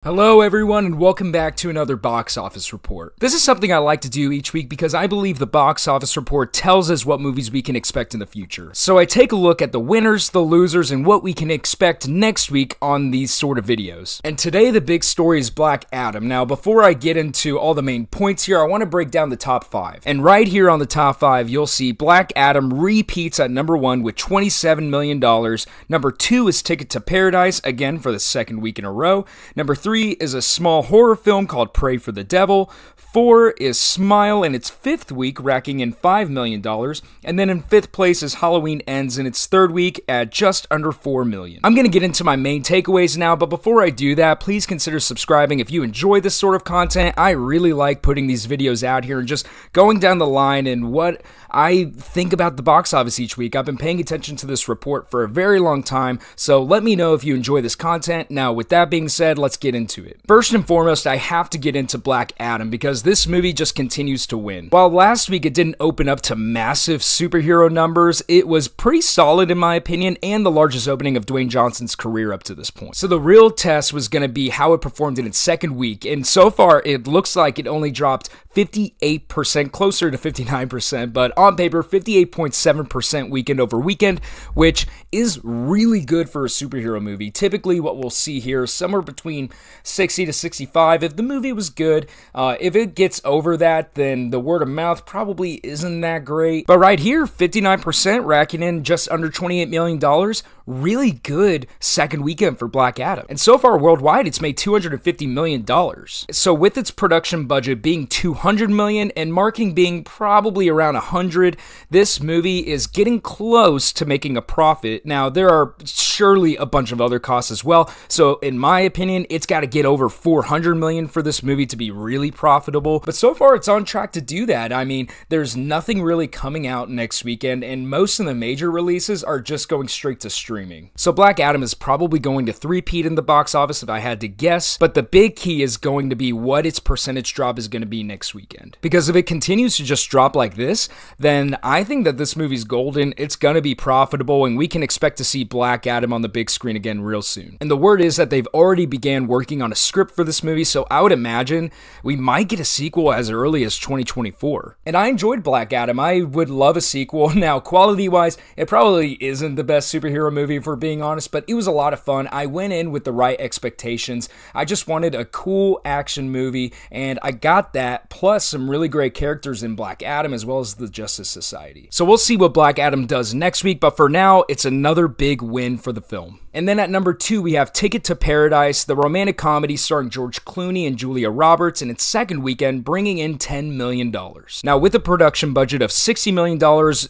Hello everyone and welcome back to another box office report. This is something I like to do each week because I believe the box office report tells us what movies we can expect in the future. So I take a look at the winners, the losers, and what we can expect next week on these sort of videos. And today the big story is Black Adam. Now before I get into all the main points here, I want to break down the top 5. And right here on the top 5, you'll see Black Adam repeats at number 1 with $27 million. Number 2 is Ticket to Paradise, again for the second week in a row. Number 3 is a small horror film called Pray for the Devil. 4 is Smile in its 5th week, racking in $5 million. And then in 5th place is Halloween Ends in its 3rd week at just under $4 million. I'm going to get into my main takeaways now, but before I do that, please consider subscribing if you enjoy this sort of content. I really like putting these videos out here and just going down the line and what I think about the box office each week. I've been paying attention to this report for a very long time, so let me know if you enjoy this content. Now, with that being said, let's get into it. First and foremost, I have to get into Black Adam because this movie just continues to win. While last week it didn't open up to massive superhero numbers, it was pretty solid in my opinion and the largest opening of Dwayne Johnson's career up to this point. So the real test was going to be how it performed in its 2nd week, and so far it looks like it only dropped 58%, closer to 59%, but on paper, 58.7% weekend over weekend, which is really good for a superhero movie. Typically, what we'll see here is somewhere between 60 to 65 if the movie was good. If it gets over that, then the word of mouth probably isn't that great. But right here, 59% racking in just under $28 million. Really good second weekend for Black Adam. And so far worldwide, it's made $250 million. So with its production budget being $200 million and marketing being probably around $100, this movie is getting close to making a profit. Now, there are surely a bunch of other costs as well. So in my opinion, it's got to get over $400 million for this movie to be really profitable. But so far, it's on track to do that. I mean, there's nothing really coming out next weekend, and most of the major releases are just going straight to streaming. So Black Adam is probably going to three-peat in the box office if I had to guess, but the big key is going to be what its percentage drop is going to be next weekend. Because if it continues to just drop like this, then I think that this movie's golden, it's going to be profitable, and we can expect to see Black Adam on the big screen again real soon. And the word is that they've already began working on a script for this movie, so I would imagine we might get a sequel as early as 2024. And I enjoyed Black Adam. I would love a sequel. Now, quality-wise, it probably isn't the best superhero movie, for being honest, but it was a lot of fun. I went in with the right expectations. I just wanted a cool action movie, and I got that, plus some really great characters in Black Adam as well as the Justice Society. So we'll see what Black Adam does next week, but for now, it's another big win for the film. And then at number 2, we have Ticket to Paradise, the romantic comedy starring George Clooney and Julia Roberts in its 2nd weekend, bringing in $10 million. Now, with a production budget of $60 million,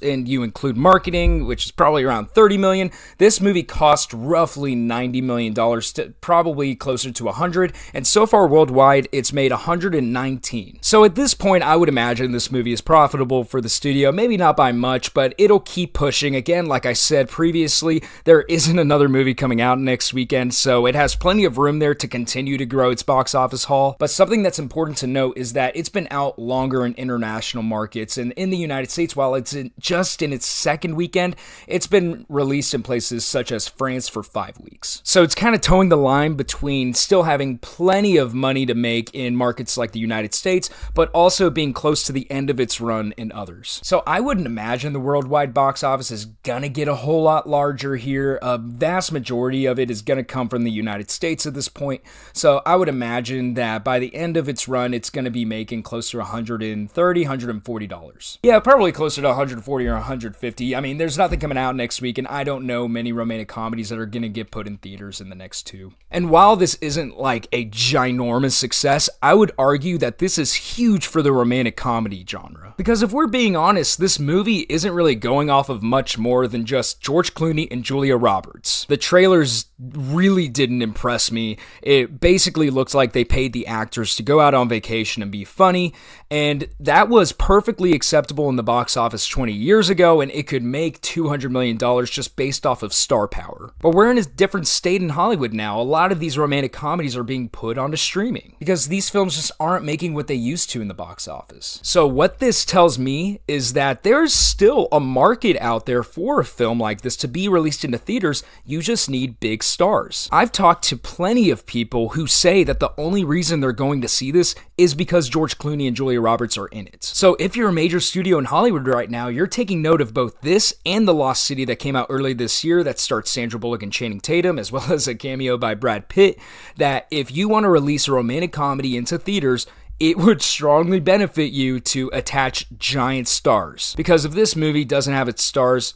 and you include marketing, which is probably around $30 million, this movie cost roughly $90 million, to probably closer to $100, and so far worldwide, it's made $119. So at this point, I would imagine this movie is profitable for the studio, maybe not by much, but it'll keep pushing. Again, like I said previously, there isn't another movie coming out next weekend, so it has plenty of room there to continue to grow its box office haul. But something that's important to note is that it's been out longer in international markets, and in the United States, while it's just in its 2nd weekend, it's been released in places such as France for 5 weeks. So it's kind of towing the line between still having plenty of money to make in markets like the United States, but also being close to the end of its run in others. So I wouldn't imagine the worldwide box office is gonna get a whole lot larger here. A vast majority of it is going to come from the United States at this point, so I would imagine that by the end of its run, it's going to be making closer to $130, $140. Yeah, probably closer to $140 or $150. I mean, there's nothing coming out next week, and I don't know many romantic comedies that are going to get put in theaters in the next 2. And while this isn't like a ginormous success, I would argue that this is huge for the romantic comedy genre. Because if we're being honest, this movie isn't really going off of much more than just George Clooney and Julia Roberts. The trailers really didn't impress me. It basically looked like they paid the actors to go out on vacation and be funny, and that was perfectly acceptable in the box office 20 years ago, and it could make $200 million just based off of star power. But we're in a different state in Hollywood now. A lot of these romantic comedies are being put onto streaming because these films just aren't making what they used to in the box office. So what this tells me is that there's still a market out there for a film like this to be released into theaters. You just need big stars. I've talked to plenty of people people who say that the only reason they're going to see this is because George Clooney and Julia Roberts are in it. So if you're a major studio in Hollywood right now, you're taking note of both this and The Lost City that came out early this year that starts Sandra Bullock and Channing Tatum, as well as a cameo by Brad Pitt, that if you want to release a romantic comedy into theaters, it would strongly benefit you to attach giant stars. Because if this movie doesn't have its stars,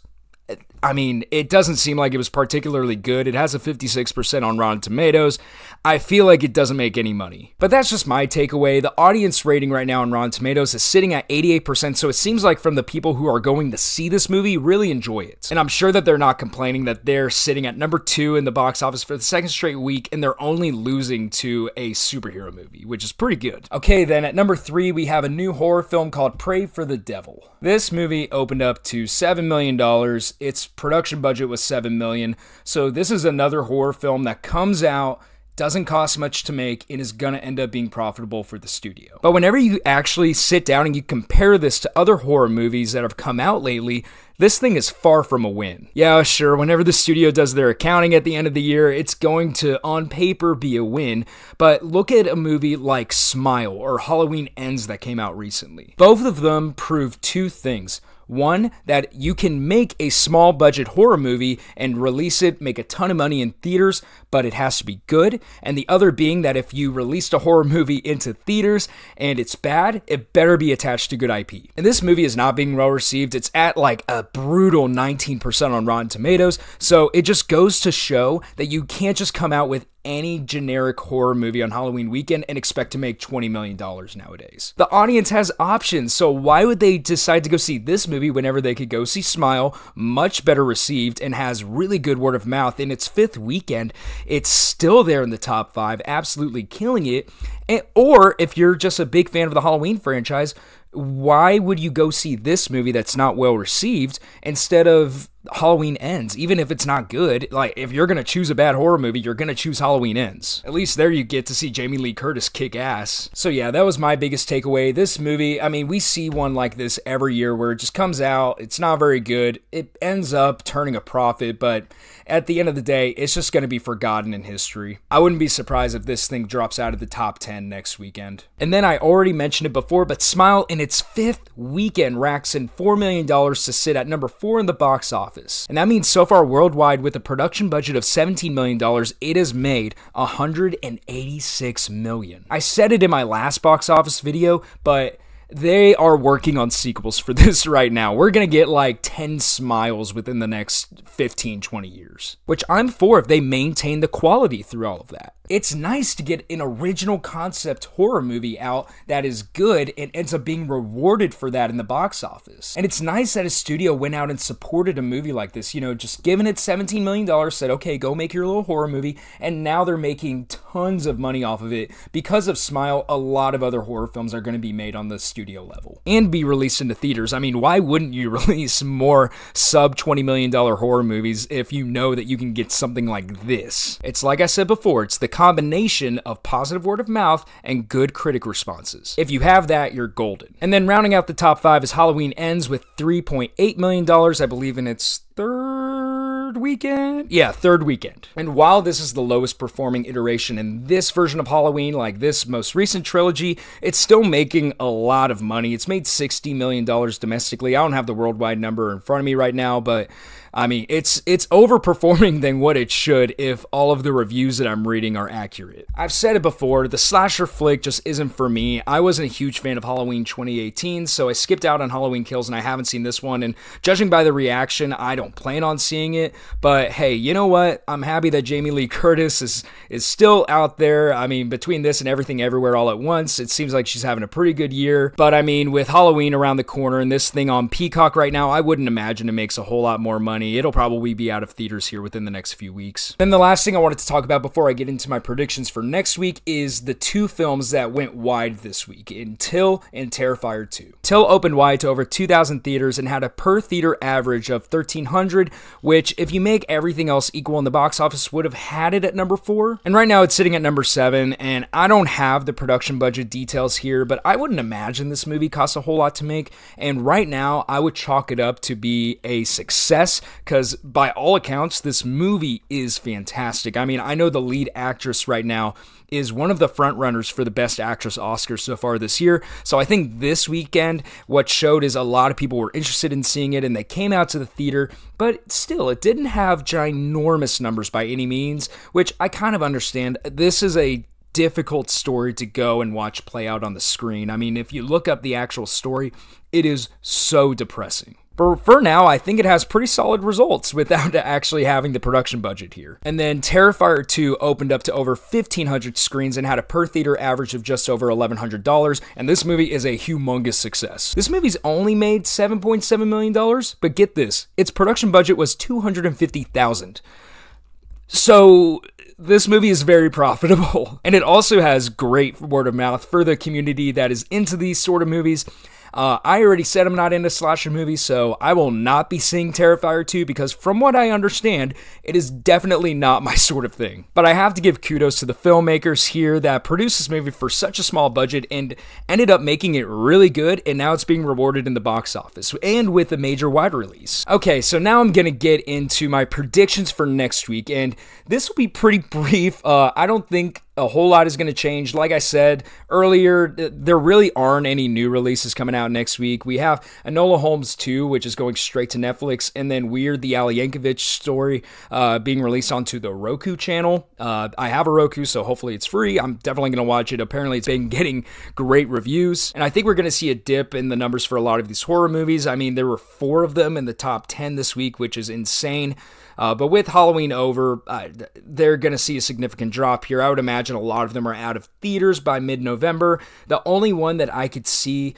I mean, it doesn't seem like it was particularly good. It has a 56% on Rotten Tomatoes. I feel like it doesn't make any money. But that's just my takeaway. The audience rating right now on Rotten Tomatoes is sitting at 88%, so it seems like from the people who are going to see this movie really enjoy it. And I'm sure that they're not complaining that they're sitting at number 2 in the box office for the second straight week, and they're only losing to a superhero movie, which is pretty good. Okay, then at number 3, we have a new horror film called Pray for the Devil. This movie opened up to $7 million. Its production budget was $7 million. So this is another horror film that comes out, doesn't cost much to make, and is gonna end up being profitable for the studio. But whenever you actually sit down and you compare this to other horror movies that have come out lately, this thing is far from a win. Yeah, sure, whenever the studio does their accounting at the end of the year, it's going to, on paper, be a win. But look at a movie like Smile or Halloween Ends that came out recently. Both of them prove two things. One, that you can make a small budget horror movie and release it, make a ton of money in theaters, but it has to be good. And the other being that if you released a horror movie into theaters and it's bad, it better be attached to good IP. And this movie is not being well received. It's at like a brutal 19% on Rotten Tomatoes. So it just goes to show that you can't just come out with any generic horror movie on Halloween weekend and expect to make $20 million nowadays. The audience has options, so why would they decide to go see this movie whenever they could go see Smile, much better received and has really good word of mouth. In its 5th weekend, it's still there in the top 5, absolutely killing it. Or if you're just a big fan of the Halloween franchise, why would you go see this movie that's not well received instead of Halloween Ends? Even if it's not good, like if you're gonna choose a bad horror movie, you're gonna choose Halloween Ends. At least there you get to see Jamie Lee Curtis kick ass. So yeah, that was my biggest takeaway. This movie, I mean, we see one like this every year where it just comes out, it's not very good, it ends up turning a profit, but at the end of the day, it's just gonna be forgotten in history. I wouldn't be surprised if this thing drops out of the top 10 next weekend. And then I already mentioned it before, but Smile in its 5th weekend racks in $4 million to sit at number 4 in the box office. And that means so far worldwide, with a production budget of $17 million, it has made $186 million. I said it in my last box office video, but they are working on sequels for this right now. We're gonna get like 10 Smiles within the next 15, 20 years. Which I'm for if they maintain the quality through all of that. It's nice to get an original concept horror movie out that is good and ends up being rewarded for that in the box office. And it's nice that a studio went out and supported a movie like this, you know, just giving it $17 million, said, okay, go make your little horror movie, and now they're making tons of money off of it. Because of Smile, a lot of other horror films are going to be made on the studio level and be released into theaters. I mean, why wouldn't you release more sub $20 million horror movies if you know that you can get something like this? It's like I said before, it's the combination of positive word of mouth and good critic responses. If you have that, you're golden. And then rounding out the top 5 is Halloween Ends with $3.8 million, I believe in its 3rd weekend? Yeah, 3rd weekend. And while this is the lowest performing iteration in this version of Halloween, like this most recent trilogy, it's still making a lot of money. It's made $60 million domestically. I don't have the worldwide number in front of me right now, but I mean, it's overperforming than what it should if all of the reviews that I'm reading are accurate. I've said it before, the slasher flick just isn't for me. I wasn't a huge fan of Halloween 2018, so I skipped out on Halloween Kills and I haven't seen this one, and judging by the reaction, I don't plan on seeing it, but hey, you know what? I'm happy that Jamie Lee Curtis is still out there. I mean, between this and Everything Everywhere All at Once, it seems like she's having a pretty good year, but I mean, with Halloween around the corner and this thing on Peacock right now, I wouldn't imagine it makes a whole lot more money. It'll probably be out of theaters here within the next few weeks. Then the last thing I wanted to talk about before I get into my predictions for next week is the 2 films that went wide this week, in Till and Terrifier 2. Till opened wide to over 2,000 theaters and had a per theater average of $1,300, which if you make everything else equal in the box office, would have had it at number 4. And right now it's sitting at number 7, and I don't have the production budget details here, but I wouldn't imagine this movie costs a whole lot to make. And right now I would chalk it up to be a success, because by all accounts, this movie is fantastic. I mean, I know the lead actress right now is one of the frontrunners for the Best Actress Oscar so far this year. So I think this weekend, what showed is a lot of people were interested in seeing it, and they came out to the theater, but still, it didn't have ginormous numbers by any means, which I kind of understand. This is a difficult story to go and watch play out on the screen. I mean, if you look up the actual story, it is so depressing. But for now, I think it has pretty solid results without actually having the production budget here. And then Terrifier 2 opened up to over 1,500 screens and had a per theater average of just over $1,100, and this movie is a humongous success. This movie's only made $7.7 million, but get this, its production budget was $250,000. So this movie is very profitable, and it also has great word of mouth for the community that is into these sort of movies. I already said I'm not into slasher movies, so I will not be seeing Terrifier 2 because from what I understand, it is definitely not my sort of thing. But I have to give kudos to the filmmakers here that produced this movie for such a small budget and ended up making it really good, and now it's being rewarded in the box office and with a major wide release. Okay, so now I'm gonna get into my predictions for next week, and this will be pretty brief. I don't think a whole lot is going to change. Like I said earlier, there really aren't any new releases coming out next week. We have Enola Holmes 2, which is going straight to Netflix, and then Weird, the Al Yankovic story, being released onto the Roku channel. I have a Roku, so hopefully it's free. I'm definitely going to watch it. Apparently it's been getting great reviews, and I think we're going to see a dip in the numbers for a lot of these horror movies. I mean, there were 4 of them in the top 10 this week, which is insane. But with Halloween over, they're going to see a significant drop here. I would imagine a lot of them are out of theaters by mid-November. The only one that I could see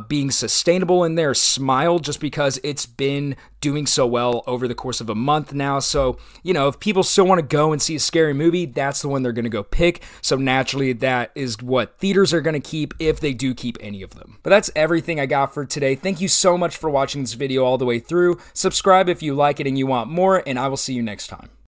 being sustainable in there is Smile, just because it's been doing so well over the course of a month now. So, you know, if people still want to go and see a scary movie, that's the one they're going to go pick. So naturally, that is what theaters are going to keep if they do keep any of them. But that's everything I got for today. Thank you so much for watching this video all the way through. Subscribe if you like it and you want more, and I will see you next time.